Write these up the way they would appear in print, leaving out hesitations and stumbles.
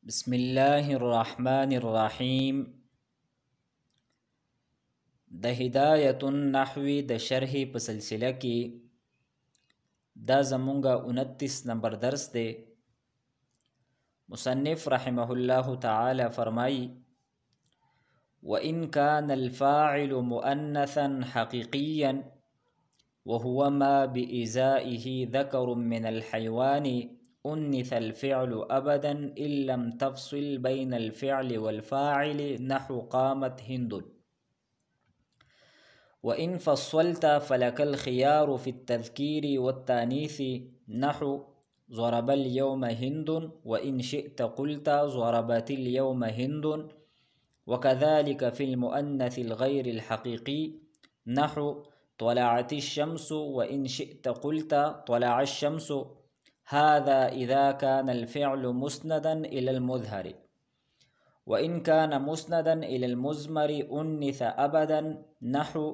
بسم الله الرحمن الرحیم. د هدایت النحو د شرح په سلسله کې دا زمونږه 29 نمبر درس دی. مصنف رحمه الله تعالی فرمائی: وإن كان الفاعل مؤنثا حقيقيا وهو ما بإزائه ذكر من الحيوان أنث الفعل أبدا إن لم تفصل بين الفعل والفاعل نحو قامت هند. وإن فصلت فلك الخيار في التذكير والتانيث نحو ضرب اليوم هند وإن شئت قلت ضربت اليوم هند. وكذلك في المؤنث الغير الحقيقي نحو طلعت الشمس وإن شئت قلت طلع الشمس. هذا إذا كان الفعل مسندا إلى المظهر، وإن كان مسندا إلى المزمر أنث أبدا نحو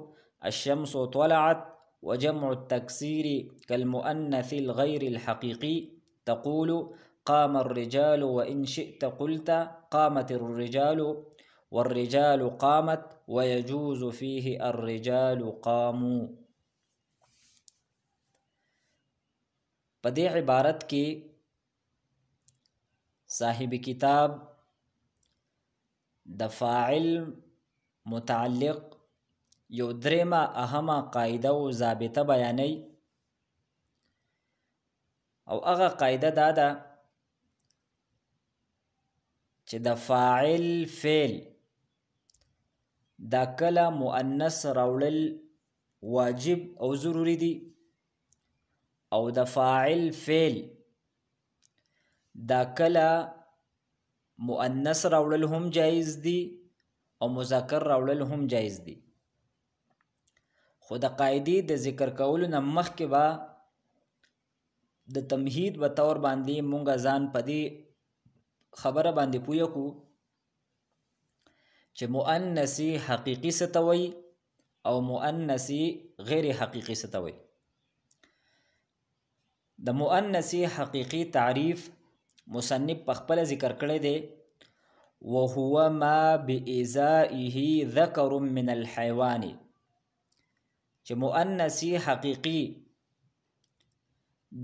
الشمس طلعت. وجمع التكسير كالمؤنث الغير الحقيقي تقول قام الرجال وإن شئت قلت قامت الرجال والرجال قامت ويجوز فيه الرجال قاموا. په دې عبارت کې صاحب کتاب د فاعل متعلق یو درېمه اهمه قاعده او ضابطه بیانوي، او هغه قاعده دا ده چې د فاعل فعل دا کله مؤنث راوړل واجب او ضروری دي، او د فاعل فعل دا کله مؤنث راوړل هم جایز دي او مذکر راوړل هم جایز دي. خو د قاعدې د ذکر کولو نه مخکې به د تمهید په طور باندې مونږه ځان په دې خبره باندې پوه کړو چې مؤنثي حقیقي څه ته وایي او مؤنثي غیر حقیقي څه ته وایي. د مؤنثی حقیقی تعریف مصنف په خپل ذکر کړی دی: وهو ما بإزائه ذکر من الحيوان. چې مؤنثی حقیقی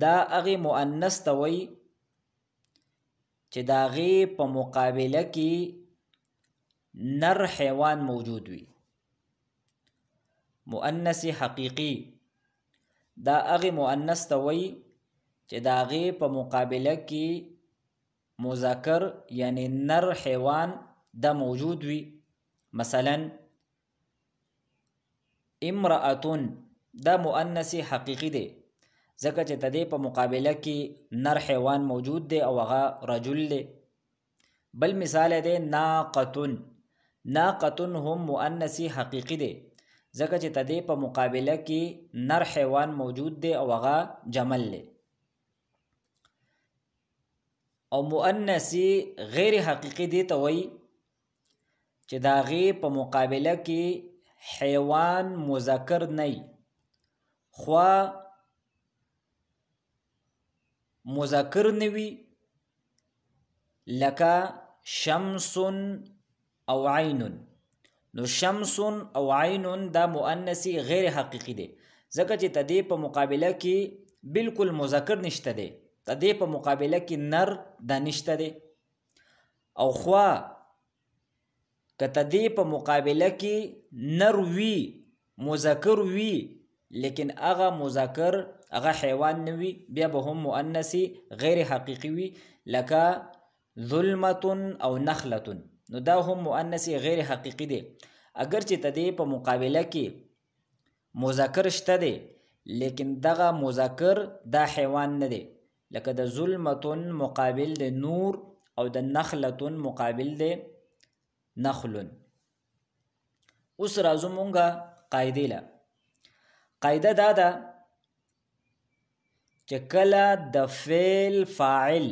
دا هغې مؤنث ته وایي چې د هغې په مقابله کې نر حیوان موجود وي. مؤنثی حقیقی دا هغې مؤنث ته وایي چې د هغې په مقابله کې مذکر یعنی نر حیوان دا موجود وي. مثلا امرأتون دا مؤنثی حقیقي دی ځکه چې د دې په مقابله کې نر حیوان موجود دی او هغه رجل دی. بل مثال دی ناقتون. ناقتون هم مؤنثی حقیقي دی ځکه چې د دې په مقابله کې نر حیوان موجود دی او هغه جمل دی. او مؤنثی غیر حقیقي دی ته وایي چې د هغې په مقابله کې حیوان مذکر نه وي، خو مذکر نه وي، لکه شمس او عین. نو شمس او عین دا مؤنثی غیر حقیقي دی ځکه چې د دې په مقابله کې بالکل مذکر نشته دی، د دې په مقابله کې نر دا نشته دی. او خوا که د دې په مقابله کې نر وي مذکر وي لیکن هغه مذکر هغه حیوان نه وي، بیا به هم مؤنثی غیر حقیقي وي، لکه ظلمتون او نخلتون. نو دا هم مؤنثی غیر حقیقي دی اگر چې د دې په مقابله کې مذکر شته دی لیکن دغه مذکر دا حیوان نه دی، لکه د ظلمتون مقابل د نور او د نخلتون مقابل د نخلون. اوس راځو مونږه قاعدې له. قاعده دا ده چې کله د فعل فاعل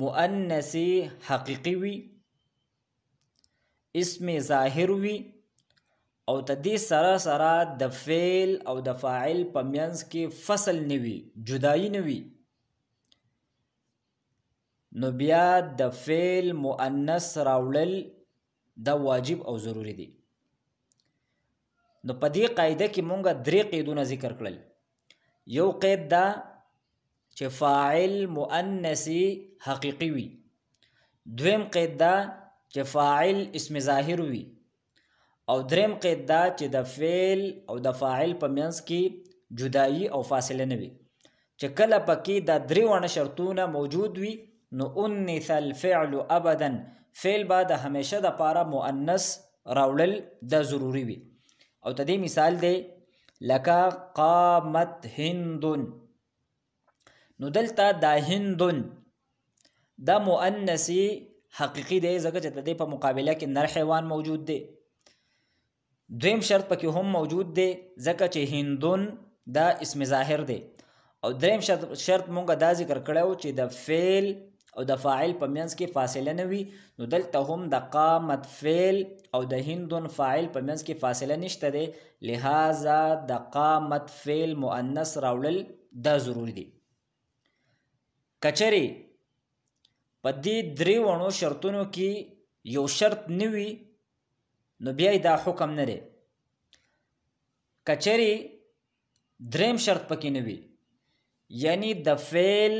مؤنثی حقیقي وي، اسم ظاهر وي، او د دې سره سره د فعل او د فاعل په منځ کې فصل نه وي، جدایي نه وي، نو بیا د فعل مؤنث راوړل دا واجب او ضروری دی. نو په دې قاعده کې مونږه درې قیدونه ذکر کړل. یو قید دا چې فاعل مؤنثي حقیقي وي. دویم قید دا چې فاعل اسم ظاهر وي. او دریم قید دا چې د فعل او د فاعل په منځ کې جدایی او فاصله نه وي. چې کله پکې دا درې وانه شرطونه موجود وي نو انث الفعل ابدا، فعل با د همیشه د پاره مؤنث راوړل دا ضروری وي. او ته دې مثال دی لکه قامت هندن. نو دلته دا هندن دا مؤنثي حقیقي دی ځکه چې د دې په مقابله کې نر حیوان موجود دی. دویم شرط پکې هم موجود دی ځکه چې هندون دا اسم ظاهر دی. او دریم شرط مونږه دا ذکر کړو چې د فعل او د فاعل په منځ کې فاصله نه وي. نو دلته هم د قامت فعل او د هندون فاعل په منځ کې فاصله نشته دی، لہذا د قامت فعل مؤنث راوړل دا ضروری دی. کچری په دې درې وړو شرطونو کې یو شرط نه وي نو بیا دا حکم نه دی. کچری دریم شرط پکې نه وي، یعنی د فعل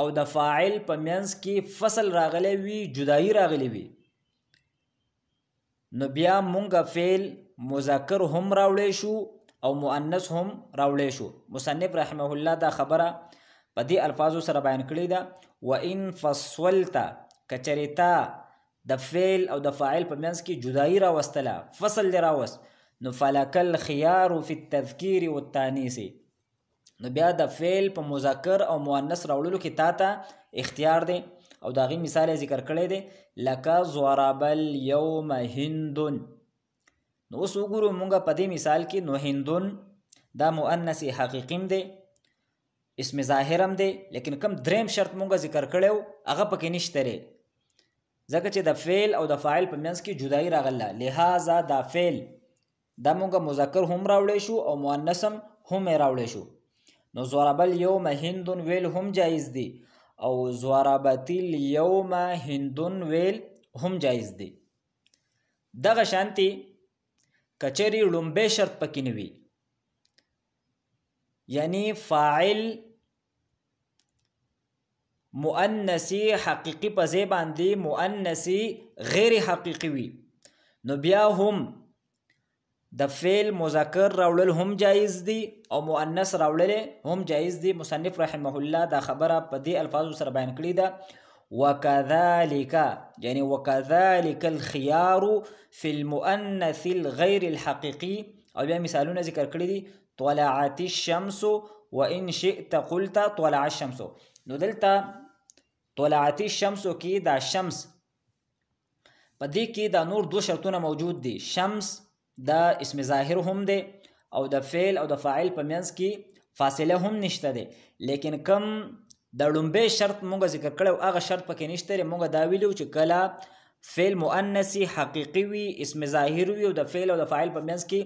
او د فاعل په منځ کې فصل راغلی وي، جدایی راغلی وي، نو بیا مونږه فعل مذکر هم راوړی شو او مؤنث هم راوړی شو. مصنف رحمه الله دا خبره په دې الفاظو سره بیان کړې ده: وان فصلت، کچریتا د فعل او د فاعل په منځ کې جدایی راوستله، فصل دی راوست، نو فلک الخيار فی التذکیر والتانیث، نو بیا د فعل په مذکر او مؤنث راوړلو کې تا ته اختیار دی. او د هغې مثال ذکر کړی دی لکه ضرب اليوم هندون. نو اوس وګورو مونږه په دې مثال کې نو هندون دا مؤنث حقیقي دی، اسم ظاهر هم دی، لیکن کم دریم شرط مونږه ذکر کړی و هغه پکې نشته دی ځکه چې د فعل او د فاعل په منځ کې جدایی راغله، لہذا دا فعل دا مونږه مذکر هم راوړی شو او مؤنث هم راوړی شو. نو ضرب اليوم هندون ویل هم جایز دی او ضربت اليوم هندون ویل هم جایز دی. دغه شانتي کچری لومبه شرط پکې نه وي، یعنی فاعل مؤنثي حقیقي په ځای باندې مؤنثي غیر حقیقي وي، نو بیا هم د فعل مذکر راوړل هم جایز دی او مؤنث راوړل هم جایز دی. مصنف رحمه الله دا خبره په دې الفاظو سره بیان کړې ده: وکذالک، یعنی وکذالک الخيار فی المؤنث الغیر الحقیقي. او بیا مثالونه ذکر کړی دي: طلعت الشمس وان شئت قلت طلع الشمس. نو دلته طلعت الشمس کې دا شمس په دې کې دا نور دو شرطونه موجود دي. شمس دا اسم ظاهر هم دی او د فعل او د فاعل په منځ کې فاصله هم نشته دی، لیکن کم د لومبه شرط مونږه ذکر کړو هغه شرط پکې نشته دی. مونږه دا ویلو چې کله فعل مؤنثي حقیقي وي، اسم ظاهر وي او د فعل او د فاعل په منځ کې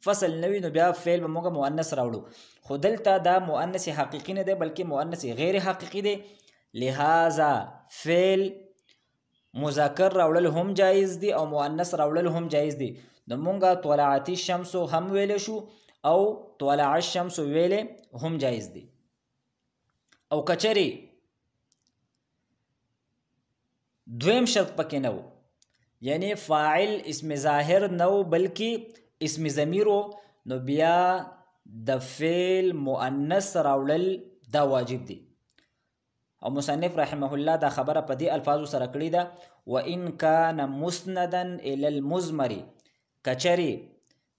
فصل نه وي، نو بیا فعل به مونږه مؤنث راوړو. خو دلته دا مؤنثي حقیقي نه دی بلکې مؤنثي غیر حقیقي دی، لہذا فعل مذکر راوړل هم جایز دی او مؤنث راوړل هم جایز دی. نو مونږه طلعت الشمس هم ویل شو او طلع الشمس ویل هم جایز دی. او کچری دویم شرط پکې نو، یعنی فاعل اسم ظاهر نو بلکې اسم ضمیر، نو بیا د فعل مؤنث راوړل دا واجب دی. او مصنف رحمه الله دا خبره په دې الفاظو سره کړې ده: وان کان مسندا الی المضمر، کچری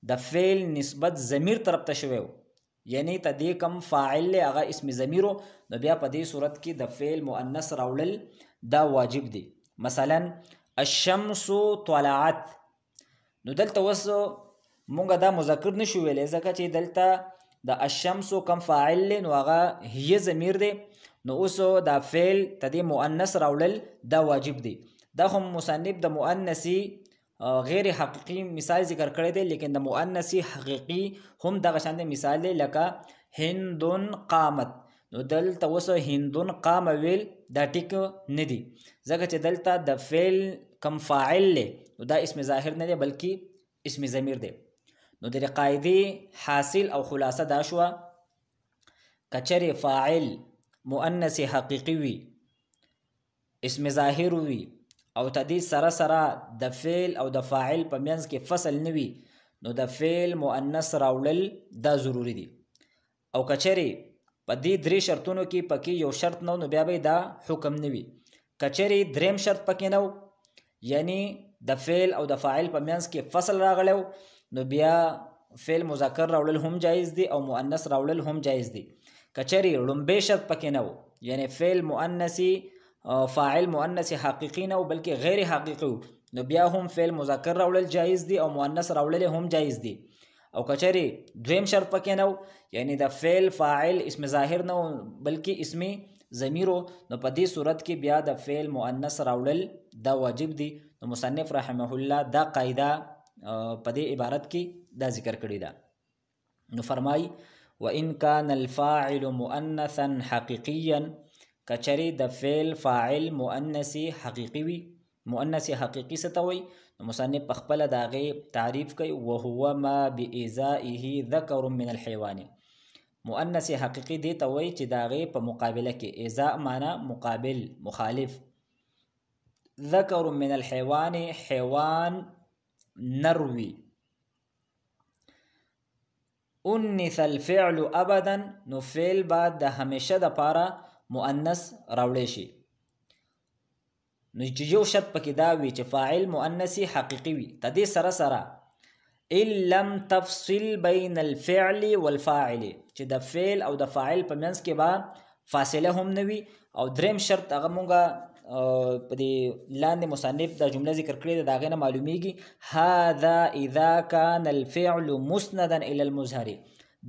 د فعل نسبت ضمیر طرف ته شوی، یعنی ته دې کم فاعل هغه اسم ضمیر، نو بیا په دې صورت کې د فعل مؤنث راوړل دا واجب دی. مثلا الشمس طلعت، نو دلته وس مونږه دا مذکر نشو ویلې ځکه چې دلته د الشمس کم فاعل نو هغه هي ضمیر دی، نو اوس دا فعل ته دې مؤنث راوړل دا واجب دی. دا هم مصنف د مؤنثي غیر حقیقی مثال ذکر کړی دی، لیکن د مؤنثی حقیقی هم دغه شان مثال دی لکه هندون قامت. نو دلته اوس هندون قام ویل دا ټیک نه دی، ځکه چې دلته د فعل کم فاعل لی نو دا اسم ظاهر نه دی بلکې اسم ضمیر دی. نو د قاعدې حاصل او خلاصه دا شوه کچرې فاعل مؤنث حقیقي وي، اسم ظاهر وي او تدې سره سره د فعل او د فاعل په منځ کې فصل نه وي نو د فعل مؤنث راوړل دا ضروری دي. او کچرې په دې درې شرطونو کې پکې یو شرط نو بیا به دا حکم نه وي. کچرې دریم شرط پکې نو یعنی د فعل او د فاعل په منځ کې فصل راغلو نو بیا فعل مذکر راوړل هم جایز دي او مؤنث راوړل هم جایز دي. کچرې لومبه شرط پکې نو یعنی فعل مؤنثي فاعل مؤنث حقیقي نه بلکې غیر حقیقي نو بیا هم فعل مذکر راوړل جایز دي او مؤنث راوړل هم جایز دي. او کچرې دویم شرط پکې نو یعنی د فعل فاعل اسم ظاهر نه بلکې اسم ضمیر نو په دې صورت کې بیا د فعل مؤنث راوړل دا واجب دي. نو مصنف رحمه الله دا قاعده په دې عبارت کې دا ذکر کړی ده. نو فرمای وان كان الفاعل مؤنثا حقيقيا کچری د فعل فاعل مؤنث حقیقي وي، مؤنث حقیقي ستوي نو مصنف په خپل داغه تعریف کوي وهو ما بإزائه ذکر من الحيوان. مؤنث حقیقي دی ته وایي چې داغه په مقابله کې ازاء معنا مقابل مخالف، ذکر من الحيوان حیوان نروي، انث الفعل ابدا نو فعل بعد د همیشه د پاره مؤنث راوړی شي. نو چې یو شرط پکې دا وي چې فاعل مؤنثي حقیقي وي تدې سره سره ان لم تفصل بین الفعل والفاعل چې د فعل او د فاعل په منځ کې با فاصله هم نه وي. او دریم شرط هغه مونږه په دې لاندې مصنف دا جمله ذکر کړې ده دا غنه معلومیږي هذا اذا كان الفعل مسندا الى المظهر.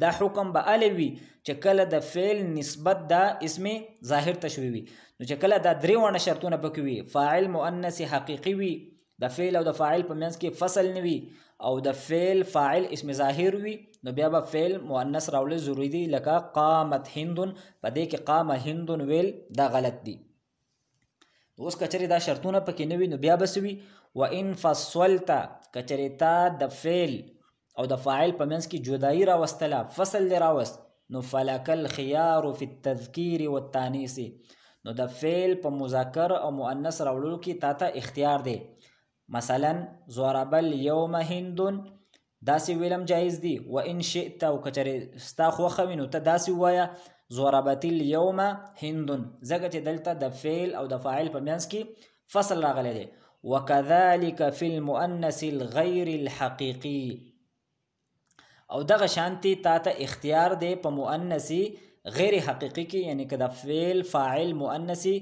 دا حکم به الوي چې کله د فعل نسبت دا اسم ظاهر تشوي وي. نو چې کله دا درې وانه شرطونه پکې وي فاعل مؤنث حقیقي وي، د فعل او د فاعل په منځ کې فصل نه وي او د فعل فاعل اسم ظاهر وي نو بیا به فعل مؤنث راوړل ضروری دي. لکه قامت هند په دې کې قام هند ویل دا غلط دي. اوس کچری دا شرطونه پکې نه وي نو بیا بسوي وان فصلت کچری تا د فعل او د فاعل په منځ کې جدایي راوستله فصل راوست نو فلک الخيار فی التذکیر والتانیث نو د فعل په مذکر او مؤنث راوړلو کې تا ته اختیار دی. مثلا ضرب اليوم هند داسې ویلم جایز دی. وان شئت او کچری ستا خوښه وي نو ته داسې ووایه ضربت اليوم هند ځکه چې دلته د فعل او د فاعل په منځ کې فصل راغلی دی. وكذلك في المؤنث الغير الحقيقي او دغه شانتی تا ته اختیار دی په مؤنثي غیر حقیقي کې یعنی که د فعل فاعل مؤنثي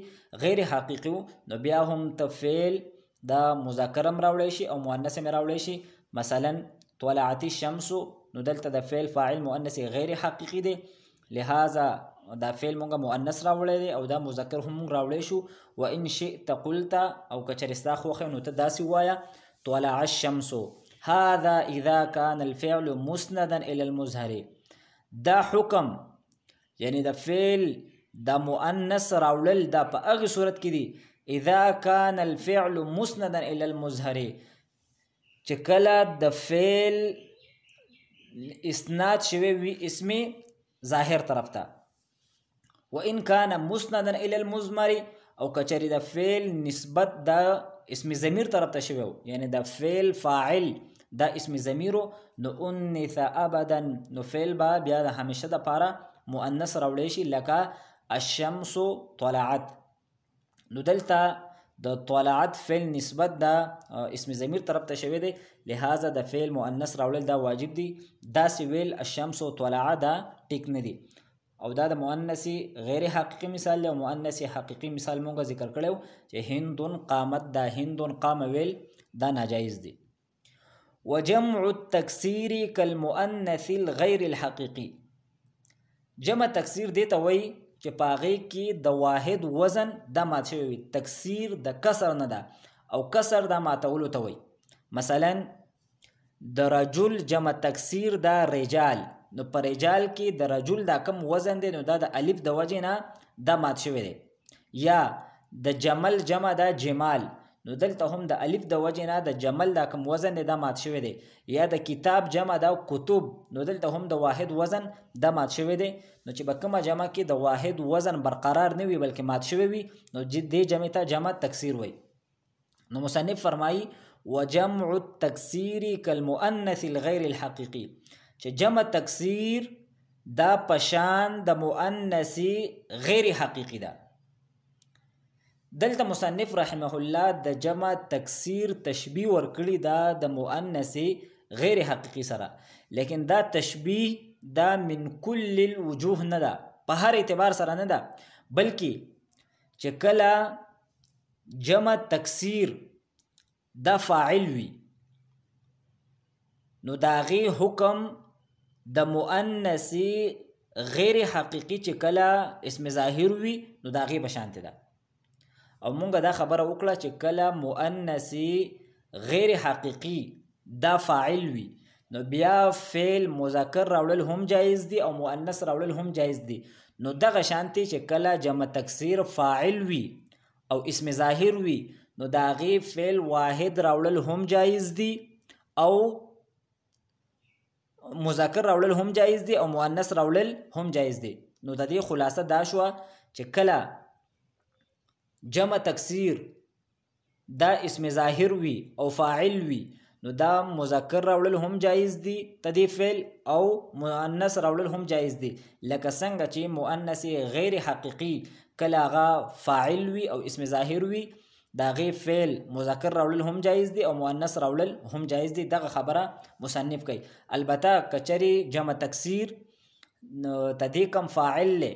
غیر حقیقي نو بیا هم ته فعل د مذکرم راوړی شي او مؤنث هم راوړی شي. مثلا طلعت الشمس نو دلته د فعل فاعل مؤنث غیر حقیقي دی لہذا دا فعل مونږه مؤنث راوړی دی او دا مذکر هم راوړی شو. وان شئت قلت او کچرستا خوخه نو ته داسې وایه طلع الشمس. هذا اذا كان الفعل مسندا الى المظهر. دا حکم یعنی د فعل د مؤنث راوړل دا په هغه صورت کې دی اذا كان الفعل مسندا الى المظهر چې کله د فعل اسناد شوی وي اسم ظاهر طرف ته. وان كان مسندا الى المضمر او کچری د فعل نسبت د اسم ضمیر طرف ته شوی یعنی د فعل فاعل دا اسم ضمیر نو انث ابدا نو فعل با بیا د همیشه د پاره مؤنث راوړی شي. لکه الشمس طلعت نو دلته د طلعت فعل نسبت دا اسم ضمیر طرف ته شوی دی لہذا د فعل مؤنث راوړل دا واجب دی. دا سویل الشمس طلع دا ټیک نه دی او دا د مؤنث غیر حقیقي مثال دی او مؤنث حقیقي مثال مونږ ذکر کړو چې هندون قامت دا هندون قام ویل دا ناجایز دی. وجمع التکسیر کالمؤنث الغیر الحقیقی جمع تکسیر دی ته وایي چې پاغې کې د واحد وزن دا مات شوی وي. تکسیر د کسر نه ده او کسر دا ماتولو ته وایي. مثلا د رجل جمع تکسیر دا رجال نو پر رجال کې د رجل دا کم وزن دی نو دا د الف د وجې نه دا مات شوی دی. یا د جمل جمع دا جمال، نو دلته هم د الف د وجې نه د جمل دا کم وزن دی دا مات شوی دی. یا د کتاب جمع دا کتب، نو دلته هم د واحد وزن دا مات شوی دی. نو چې به کومه جمع کې د واحد وزن برقرار نه وي بلکې مات شوی وي نو دې جمع ته جمع تکسیر وایي. نو مصنف فرمایي وجمع التکسیر کالمؤنث الغیر الحقیقی، چې جمع تکسیر دا پشان د مؤنث غیر حقیقی ده. دلته مصنف رحمه الله د جمع تکسیر تشبیه ورکړي دا د مؤنث غیر حقیقی سره، لیکن دا تشبیه دا من کل الوجوه نه ده، په هر اعتبار سره نه ده، بلکې چې کله جمع تکسیر دا فاعل وي نو دا غي حکم د مؤنث غیر حقیقی چې کله اسم ظاهر وي نو دا غي بشانت ده. او مونږ دا خبره وکړه چې کله مؤنث غیر حقیقی دا فاعل وي نو بیا فعل مذکر راوړل هم جایز دي او مؤنث راوړل هم جایز دي. نو دغه شانتي چې کله جمع تکسیر فاعل وي او اسم ظاهر وي نو دا غي فعل واحد راوړل هم جایز دي او مذکر راوړل هم جایز دي او مؤنث راوړل هم جایز دي. نو د دې خلاصه دا شو چې کله جمع تکسیر دا اسم ظاهر وي او فاعل وي نو دا مذکر راوړل هم جایز دي تدې فعل او مؤنث راوړل هم جایز دي. لکه څنګه چې مؤنث غیر حقیقی کله هغه فاعل وي او اسم ظاهر وي دا غي فعل مذکر راوړل هم جایز دي او مؤنث راوړل هم جایز دي. دغه خبره مصنف کوي. البته کچری جمع تکسیر تدې کم فاعل له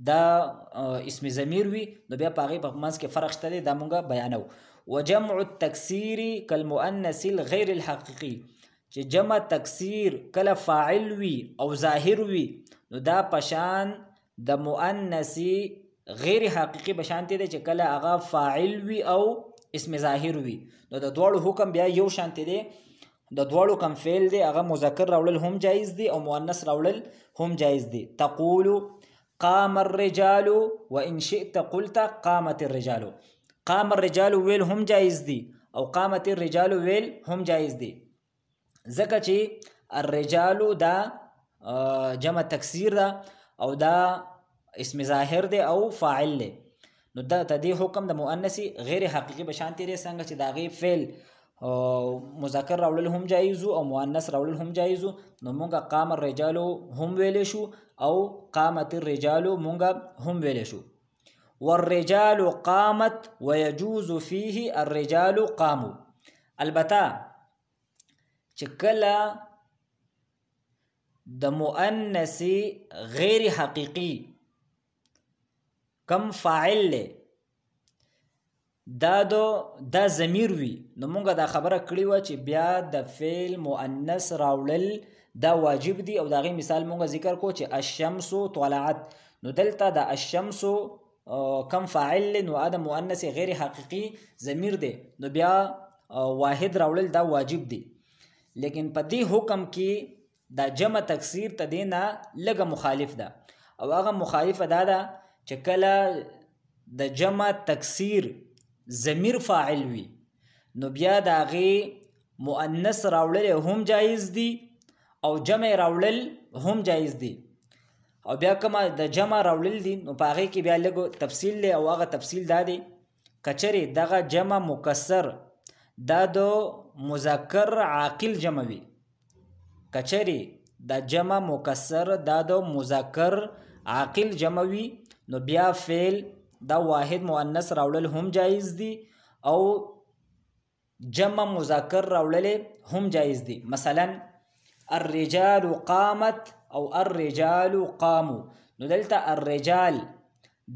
دا اسم ضمیر وي نو بیا په هغې په منځ کې فرق شته دی، دا مونږ بیانو. وجمع التکسیر کالمؤنث الغیر الحقیقی، چې جمع تکسیر کله فاعل وي او ظاهر وي نو دا پشان د مؤنث غیر حقیقی بشانتی دی چې کله هغه فاعل وي او اسم ظاهر وي نو د دواړو حکم بیا یو شانتی دی. د دواړو کم فعل دی هغه مذکر راوړل هم جایز دي او مؤنث راوړل هم جایز دي. تقول قام الرجال وان شئت قلت قامت الرجال، قام الرجال ویل هم جایز دي او قامت الرجال ویل هم جایز دي، ځکه چې الرجال دا جمع تکسیر ده او دا اسم ظاهر دی او فاعل دی. نو دا تدې حکم د مؤنث غیر حقیقی بشانتی دی څنګه چې دا غي فعل مذکر راوړل هم جایزو او مؤنث راوړل هم جایزو. نو مونږه قام الرجال هم ویلې شو او قامت الرجال مونږه هم ویلې شو. والرجال قامت ويجوز فيه الرجال قاموا. البته چې کله د مؤنث غیر حقیقی کم فاعل له دا ضمیر وي نو مونږه دا خبره کړې وه چې بیا د فعل مؤنث راوړل دا واجب دي او د هغې مثال مونږه ذکر کو چې الشمس طلعت. نو دلته د الشمس کم فاعل له نو د مؤنث غیر حقیقي ضمیر دی نو بیا واحد راوړل دا واجب دي. لیکن په دې حکم کې دا جمع تکسیر ته دې نه لږه مخالف ده او هغه مخالفه دا ده چې کله د جمع تکسیر ضمیر فاعل وي نو بیا د هغې مؤنث راوړل هم جایز دي او جمع راوړل هم جایز دي. او بیا کومه د جمع راوړل دي نو په هغې کې بیا لږ تفصیل دی او هغه تفصیل دا دی کچرې دغه جمع مکسر دا د مذکر عاقل جمع وي، کچرې د جمع مکسر دا د مذکر عاقل جمع وي نو بیا فعل دا واحد مؤنث راوړل هم جایز دي او جمع مذکر راوړل هم جایز دي. مثلا الرجال قامت او الرجال قاموا. نو دلته الرجال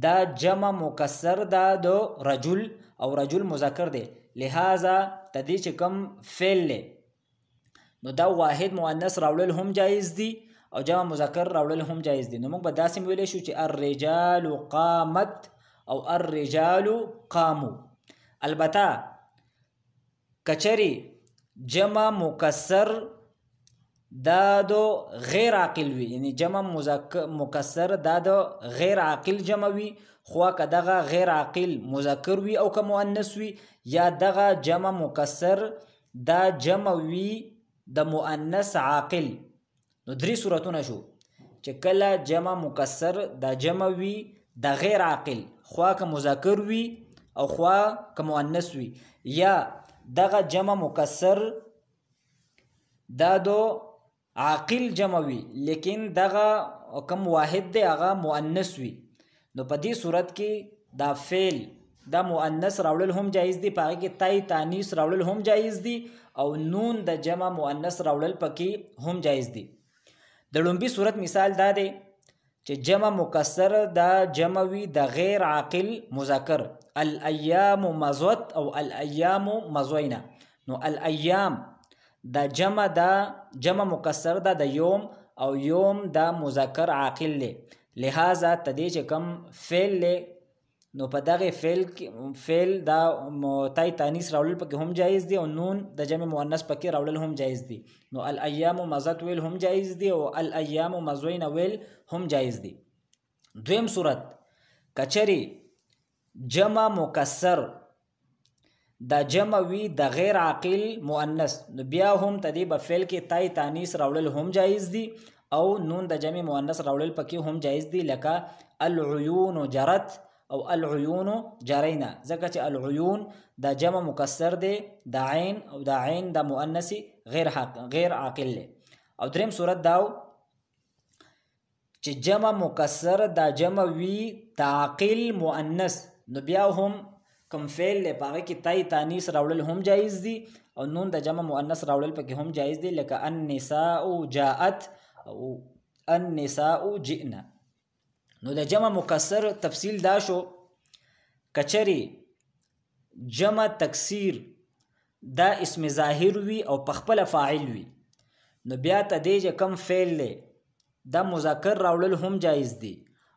دا جمع مکسر دا د رجل او رجل مذکر دی، لہذا تدې چې کوم فعل له نو دا واحد مؤنث راوړل هم جایز دي او جمع مذکر راوړل هم جایز دي. نو موږ به داسې ویلی شو چې الرجال قامت او الرجال قاموا. البته کچری جمع مکسر دا دو غیر عاقل وي، یعنی جمع مکسر دا دو غیر عاقل جمع وي، خوا که دغه غیر عاقل مذکر وي او که مؤنث وي، یا دغه جمع مکسر دا جمع وي د مؤنث عاقل. نو درې صورتونه شو چې کله جمع مکسر دا جمع وي د غیر عاقل، خوا که مذکر وي او خوا که مؤنث وي، یا دغه جمع مکسر دا دو عاقل جمع وي لیکن دغه کم واحد دی هغه مؤنث وي. نو په دې صورت کې دا فعل دا مؤنث راوړل هم جایز دی، په هغې کې تای تانیث راوړل هم جایز دی، او نون د جمع مؤنث راوړل پکې هم جایز دی. د لومبي صورت مثال دا دی چې جمع مکسر دا جمع وي د غیر عاقل مذکر، الایام مضت او الایام مضینا. نو الایام دا جمع مکسر دا د یوم، او یوم دا مذکر عاقل دی، لہذا تدې چې کم فعل دی نو په دغه فعل دا تای تانیث راوړل پکې هم جایز دی، او نون د جمع مؤنث پکې راوړل هم جایز دی. نو الایام مضت ویل هم جایز دی، او الایام مضینا ویل هم جایز دی. دویم صورت کچری جمع مکسر دا جمع وی د غیر عاقل مؤنث، نو بیا هم تدې په فعل کې تای تانیث راوړل هم جایز دی، او نون د جمع مؤنث راوړل پکې هم جایز دی، لکه العیون جرت او العیون جرینا، ځکه چې العیون دا جمع مکسر دی د عین، او دا عین د مؤنث غیر عاقل دی. او دریم صورت داو چې جمع مکسر دا جمع وی د عاقل مؤنث، نو بیا هم کم فعل دی په هغې کې تای تانیث راوړل هم جایز دی، او نون د جمع مؤنث راوړل پکې هم جایز دی، لکه النساء جاءت او النساء جئنا. نو د جمع مکسر تفصیل دا شو، کچری جمع تکسیر دا اسم ظاهر وي او پخپله فاعل وي، نو بیا تدې چې کم فعل دی دا مذکر راوړل هم جایز دی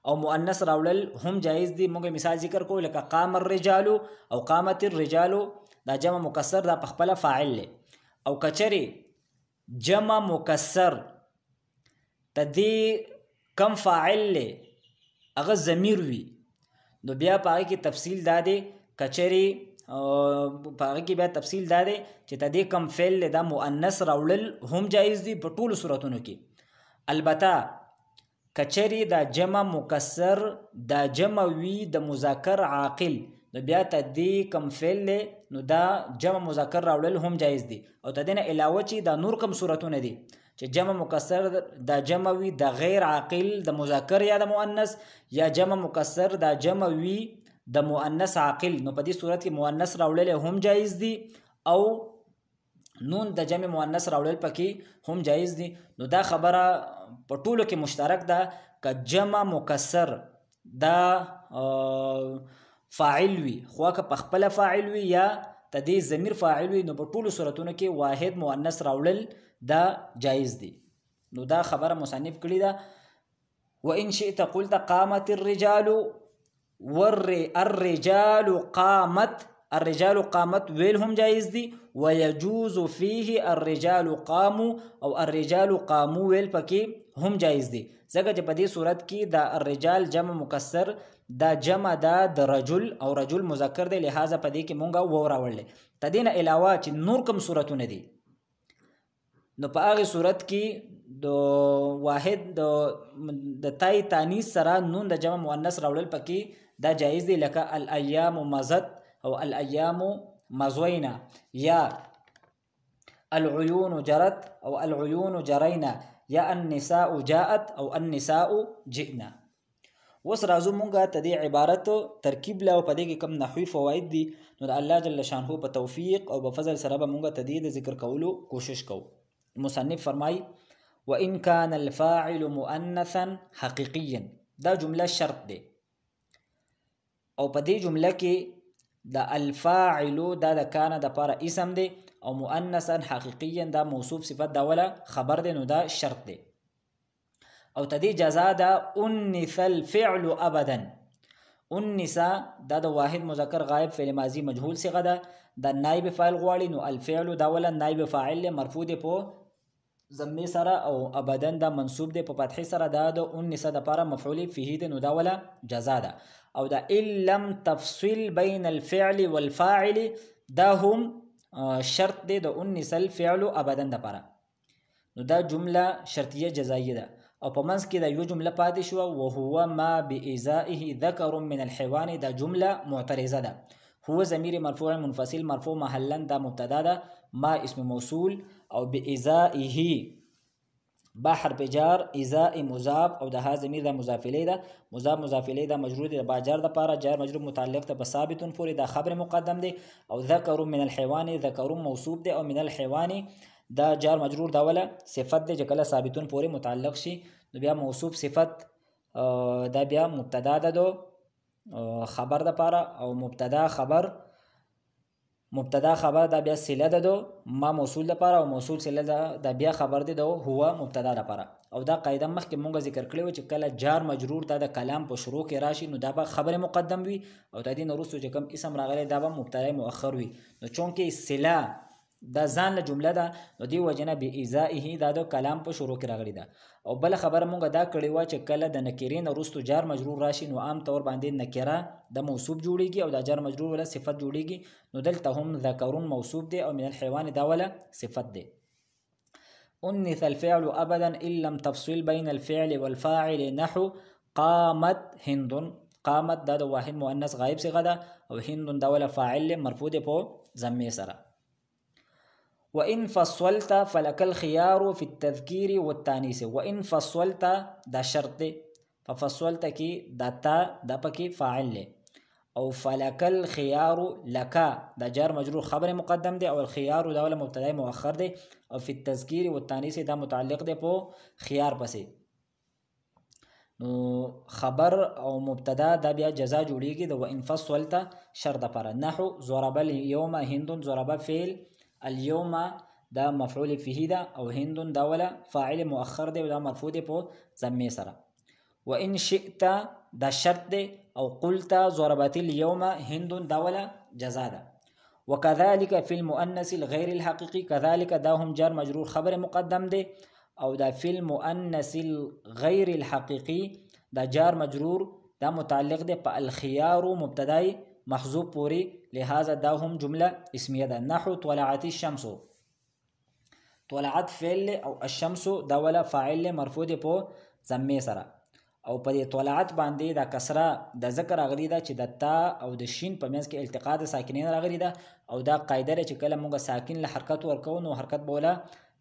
او مؤنث راوړل هم جایز دی. موږ مثال ذکر کوو لکه قام الرجال او قامت الرجال، دا جمع مکسر دا پخپله فاعل دی. او کچری جمع مکسر تدې کم فاعل دی هغه ضمیر وي، نو بیا په هغې کې تفصیل دا دی، کچری په هغې کې بیا تفصیل دا دی چې تدې کم فعل دی دا مؤنث راوړل هم جایز دی په ټولو صورتونو کې. البته کچری دا جمع مکسر دا جمع وی د مذکر عاقل، نو بیا تدې کم فعل دی نو دا جمع مذکر راوړل هم جایز دی. او تدې نه علاوه چې دا نور کم صورتونه دي چې جمع مکسر دا جمع وی د غیر عاقل د مذکر یا د مؤنث، یا جمع مکسر دا جمع وی د مؤنث عاقل، نو په دې صورت کې مؤنث راوړل هم جایز دی، او نون د جمع مؤنث راوړل پکې هم جایز دی. نو دا خبره په ټولو کې مشترک ده، که جمع مکسر دا فاعل وي، خوا که پخپله فاعل وي یا تدې ضمیر فاعل وي، نو په ټولو صورتونو کې واحد مؤنث راوړل دا جایز دی. نو دا خبره مصنف کړې ده. وان شئت قلت قامت الرجال والرجال قامت، الرجال قامت ویل هم جایز دی، ويجوز فيه الرجال قاموا او الرجال قاموا ویل پکې هم جایز دی، ځکه چې په دې صورت کې دا الرجال جمع مکسر دا جمع دا د رجل، او رجل مذکر دی، لہذا په دې کې مونږ وو راوړلی. تدې نه علاوه چې نور کوم صورتونه دي، نو په هغې صورت کې د واحد د تای تانیث سره نون د جمع مؤنث راوړل پکې دا جایز دی، لکه الایام مضت او الایام مضینا، یا العیون جرت او العیون جرینا، یا النساء جاءت او النساء جئنا. اوس راځو مونږه ته دې عبارت ترکیب له او په دې کې کم نحوي فواید دي، نو د الله جل شانه په توفیق او په فضل سره به مونږه ته دې د ذکر کولو کوشش کوو. مصنف فرمای وان كان الفاعل مؤنثا حقيقيا، دا جمله شرط دی، او په دې جمله کې د الفاعل دا د کان د پاره اسم دی، او مؤنثا حقيقيا دا موصوف صفت دا ولا خبر دی، نو دا شرط دی. او تدی جزا دا انث الفعل ابدا، انث دا د واحد مذکر غائب فعل ماضی مجهول صيغه ده، دا نائب فاعل غواړي، نو الفعل دا ولا نائب فاعل مرفوع دی په ضمې سره او ابدا دا منصوب دی په فتحې سره دا د انس د لپاره مفعول فيه دی نو دا ولا جزا ده او دا ان لم تفصل بین الفعل والفاعل دا هم شرط دی د انس الفعل ابدا د لپاره نو دا جمله شرطیه جزائیه ده او په منځ کې دا یو جمله پاتې شو وهو ما بإزائه ذکر من الحيوان دا جمله معترضه ده هو ضمیر مرفوع منفصل مرفوع محلا دا مبتدا ده ما اسم موصول او بإزائه با حرف جار ازاء مضاف او ده ضمیر دا مضاف الیه ده مضاف الیه ده مجرور ده با جار ده پاره جار مجرور متعلق ده بثابت پوری دا خبر مقدم ده او ذکر من الحيوان ذکر موصوف ده او من الحيوان دا جار مجرور دا ولا صفت ده جکله ثابتون پوری متعلق شي نو بیا موصوف صفت دا بیا مبتدا ده دو خبر ده پاره او مبتدا خبر دا بیا صله ده دو ما موصول ده پاره او موصول صله ده دا بیا خبر ده دو هو مبتدا ده پاره او دا قاعده مخکې مونږ ذکر کړی و چې کله جار مجرور دا د کلام په شروع کې راشي نو دا به خبر مقدم وي او د دې وروسته چې کوم اسم راغلی دا به مبتدا مؤخر وي نو چونکې صله دا ځان له جمله ده نو دی وجنه بإزائه دا د کلام په شروع کې راغلی ده او بل خبره مونږ دا کړی و چې کله د نکرین وروسته جار مجرور راشي نو عام طور باندې نکره د موصوف جوړیږي او دا جار مجرور ولا صفت جوړیږي نو دلته هم ذکرون موصوف دی او من الحيوان دا ولا صفت دی انث الفعل ابدا ان لم تفصل بين الفعل والفاعل نحو قامت هند قامت دا د واحد مؤنث غائب صيغه ده او هند دا ولا فاعل مرفوع دی په ضمه سره وإن فصلت فلك الخيار في التذكير والتانيث وإن فصلت دا شرط ففصلت کی دا تا دا پکی فاعل لے او فلك الخيار لك دا جار مجرور خبر مقدم دے او الخيار دا ولا مبتدا مؤخر دے او في التذكير والتانيث دا متعلق دے پو خيار پسے نو خبر او مبتدا دا بیا جزا جوړیږي د وإن فصلت شرط پر نحو ضرب اليوم هند ضرب فعل اليوم دا مفعول فيه دا او هند دا ولا فاعل مؤخر دی دا مرفوع دی په ضمه سره وان شئت دا شرط دی او قلت ضربت اليوم هند دا ولا جزاء دا وكذلك في المؤنث الغير الحقيقي كذلك دا هم جار مجرور خبر مقدم دی او دا في المؤنث الغير الحقيقي دا جار مجرور دا متعلق دی په الخيار مبتدای محذوف پوری لہذا دا هم جمله اسمیه ده نحو طلعت الشمس طلعت فعل او الشمس دا ولا فاعل مرفوع دی په ضمه سره او په طلعت باندې دا کسره د ذکر اغلی ده چې د تا او د شین په منځ کې التقاء د ساکنین راغلی ده او دا قاعده چې کله موږ ساکن له حرکت ورکو نو حرکت بوله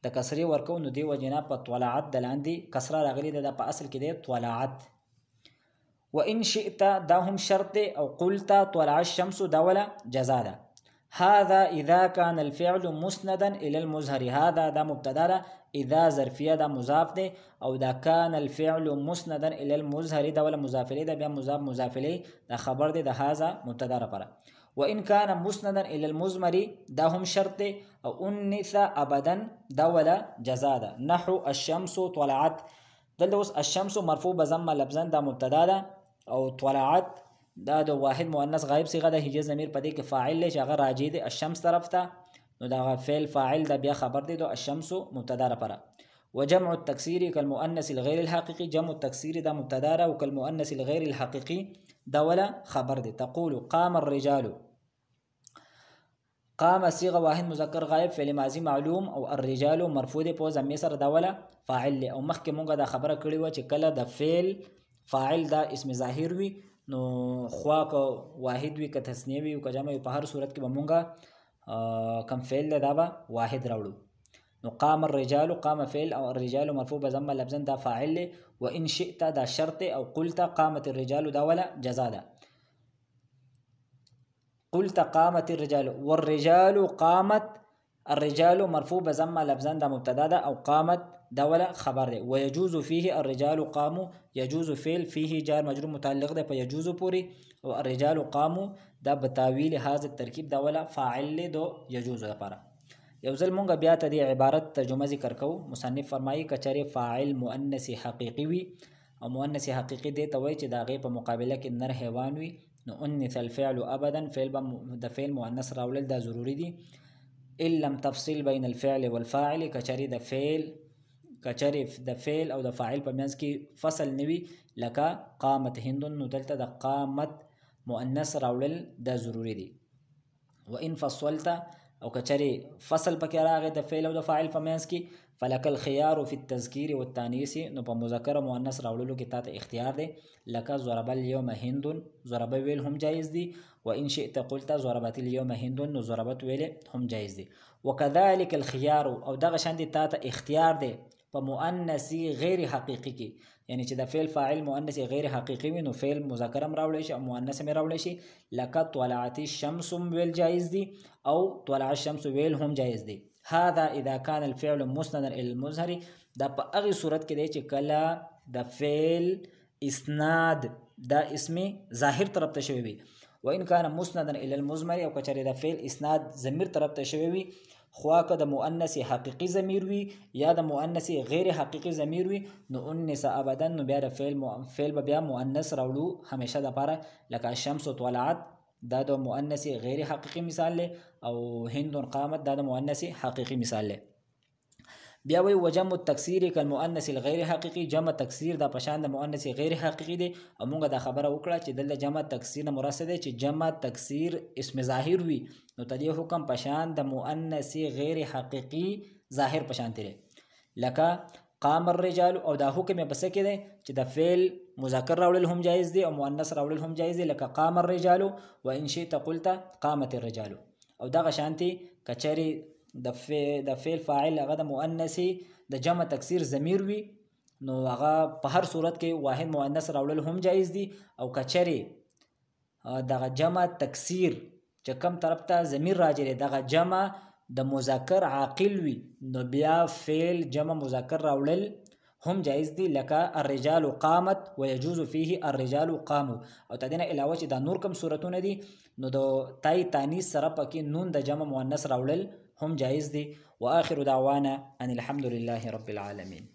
د کسری ورکو نو دی وجنا په طلعت د لاندې کسره راغلی ده په اصل کې دی طلعت وإن شئت دا هم شرط او قلت طلع الشمس دا ولا جزاء ده هذا إذا كان الفعل مسندا إلى المظهر هذا دا مبتدا إذا ظرفية دا مضاف ده او دا كان الفعل مسندا إلى المظهر دا ولا مضاف إليه دا بیا مضاف إليه دا خبر ده هذا مبتدا پر وإن كان مسندا إلى المضمر دا هم شرط او انث أبدا دا ولا جزاء ده نحو الشمس طلعت دلته الشمس مرفوع بضم لفظا دا مبتدا ده او طلعت دا د واحد مؤنث غائب صيغه ده هي ضمیر پدې کې فاعل له شغه راجع دي الشمس طرف ته نو دا فعل فاعل دا بیا خبر دي دو الشمس مبتدا لپاره وجمع التكسير كالمؤنث الغير الحقيقي جمع التكسير دا مبتدا او كالمؤنث الغير الحقيقي دا ولا خبر دي تقول قام الرجال قام صيغه واحد مذکر غائب فعل ماضي معلوم او الرجال مرفوع دي په ضمیر سره دا ولا فاعل له او مخکې مونږه دا خبره کړې و چې کله د فعل فاعل دا اسم ظاهر وي نو خوا کو واحد وي که تثنیه وي او که جمع په هر صورت کې به مونږه کم فعل دا به واحد راوړو نو قام الرجال قام فعل او الرجال مرفوع بضم لفظا دا فاعل له وان شئت دا شرط او قلت قامت الرجال دا ولا جزاء ده قلت قامت الرجال والرجال قامت الرجال مرفوع بضم لفظا دا مبتدا ده او قامت دا ولا خبر ده ويجوز فيه الرجال قاموا يجوز فعل فيه جار مجرور متعلق ده فيجوز پوری او الرجال قاموا دا بتاویل هذا الترکیب دا ولا فاعل دو يجوز لپاره یو ځل مونږ بیا ته د عبارت ترجمه ذکر کوو مصنف فرمایي کچره فاعل مؤنث حقيقي وي او مؤنث حقيقي دی ته وایي چې دا غي په مقابله کې نر حیوان وي نو انث الفعل ابدا فعل د فعل مؤنث راولل دا ضروری دي ان لم تفصل بين الفعل والفاعل کچره د فعل کچرې د فعل او د فاعل په منځ کې فصل نوي لکه قامت هند نو دلته د قامت مؤنث راوړل دا ضروری دی. وان فصلت او کچرې فصل پکې راغی د فعل او د فاعل په منځ کې فلک الخيار فی التذکیر والتانیث نو په مذکر او مؤنث راوړلو کې تاسو اختیار دی لکه ضرب اليوم هند ضرب ویل هم جایز دی وان شئت قلت ضربت اليوم هند نو ضربت ویل هم جایز دی. وكذلك الخيار او دغه شان دی تاسو اختیار دی په مؤنث غیر حقیقی کې یعنی چې د فعل فاعل مؤنث غیر حقیقی وي نو فعل مذکر هم راوړی شي او مؤنث هم راوړی شي لکه طلعت الشمس ویل جایز دی او طلع الشمس ویل هم جایز دی. هذا اذا كان الفعل مسندا الى المظهر دا په هغه صورت کې دی چې کله د فعل اسناد دا اسم ظاهر طرف ته شوی وي وان كان مسندا الى المضمر او کچره د فعل اسناد ضمیر طرف ته شوی وي خوا که د مؤنث حقیقی ضمیر وي یا د مؤنث غیر حقیقی ضمیر وي نو انث ابدا نو بیا د فعل بیا مؤنث راوړو همیشه د پاره لکه الشمس طلعت دا د مؤنث غیر حقیقی مثال له او هند قامت دا د مؤنث حقیقی مثال له. بیا وی وجمع التکسیر کالمؤنث الغیر حقیقی جمع تکسیر دا پشان د مؤنث غیر حقیقی دی او موږ دا خبره وکړه چې دلته جمع تکسیر نه مراد دی چې جمع تکسیر اسم ظاهر وي نو تدې حکم پشان د مؤنث غیر حقیقی ظاهر پشان تیری لکه قام الرجال او دا حکم بس کې دی چې د فعل مذکر راوړل هم جایز دی او مؤنث راوړل هم جایز دی لکه قام الرجال وان شئت قلت قامت الرجال او دغه شانتي کچری د فعل فاعل هغه د مؤنث د جمع تکسیر ضمیر وي نو هغه په هر صورت کې واحد مؤنث راوړل هم جایز دي او کچری دغه جمع تکسیر چې کم طرف ته ضمیر راځي دغه جمع د مذکر عاقل وي نو بیا فعل جمع مذکر راوړل هم جایز دي لکه الرجال قامت ويجوز فيه الرجال قاموا او تدینه علاوه چې دا نور کم صورتونه دي نو د تای تانیث سره پکې نون د جمع مؤنث راوړل هم جایز دي. واخر دعوانا ان الحمد لله رب العالمين.